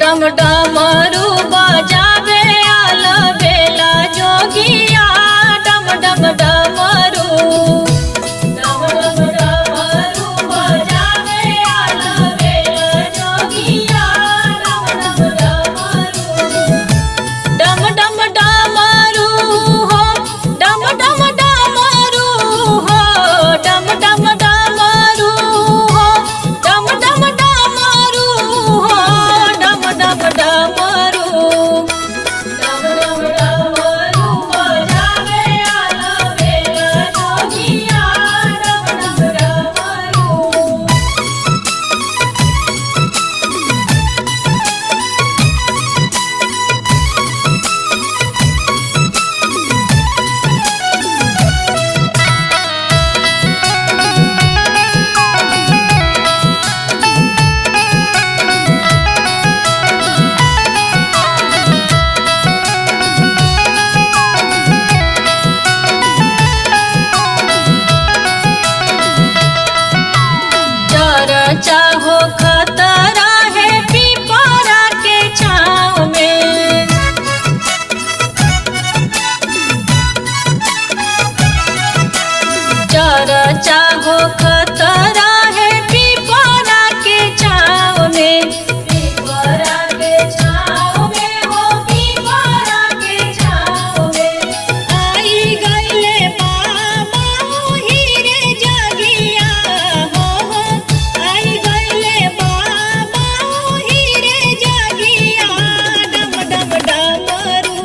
डम डमरू बजावे अलबेला जोगिया डम डम डमरू डम डम डमरू बजावे अलबेला जोगिया डम डम डमरू डम डम डमरू हो डम डम डमरू हो डम डम डमरू हो डम डम डमरू हो डम डम डमरू डम डम डमरू बजावे अलबेला जोगिया डम डम डमरू। चाहो खतरा है पीपरा के छाँव में चाहो खतरा है पीपरा के छाँव में पीपरा के छाँव में हो पीपरा के छाँव में आई गईले बाबा हीरे जगिया हो आई गईले बाबा हीरे जगिया डम डम डमरू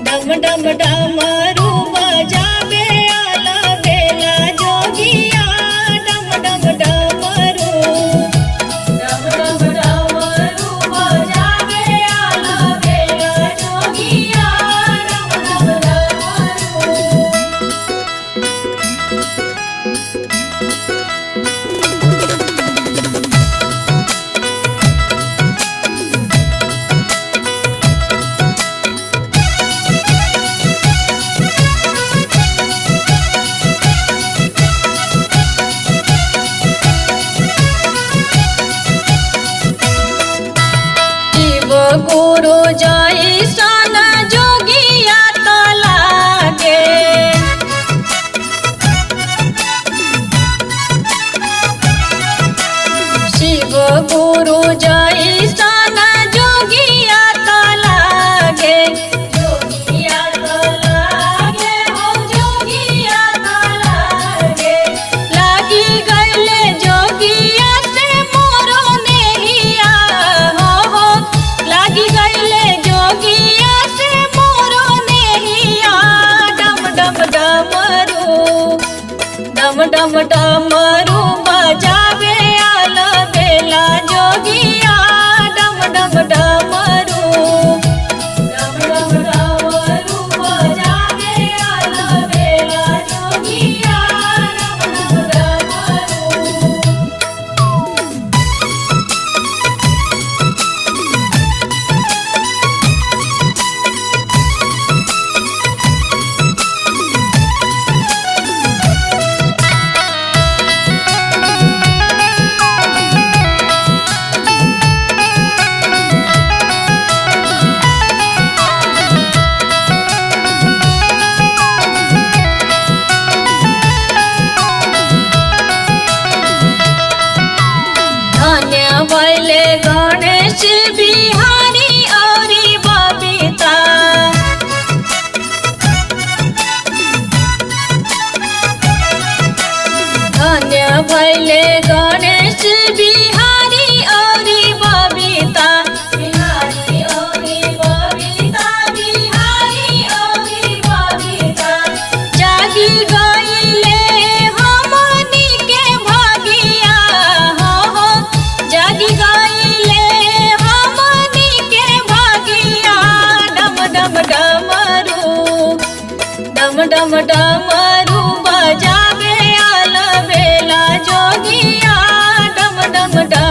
डम डम डमरू बजावे अलबेला जोगिया डम डम डमरू डम डम डमरू बजावे अलबेला जोगिया डम डम डमरू। शिव गुरु जैसन जोगिया तो लागे शिव गुरु जैसन जोगिया तो लागे जोगिया तो लागे हो जोगिया तो लागे लागी गईले जोगिया से मोरो नेहिया हो लागी गईले जोगिया से मोरो नेहिया डम डम डमरू डम डम डमरू बजावे अलबेला जोगिया डम डम डमरू डम डम डमरू बजावे अलबेला जोगिया डम डम डमरू। धन्य भैले गणेश बिहारी औरी बबीता धन्य भैले गणेश बिहारी औरी बबीता बिहारी औरी बबीता बिहारी औरी बबीता जागी गईले हमनी के भागिया हो जागी गईले हमनी के भागिया डम डम डमरू डम डम डमरू बजावे अलबेला जोगिया डम डम डम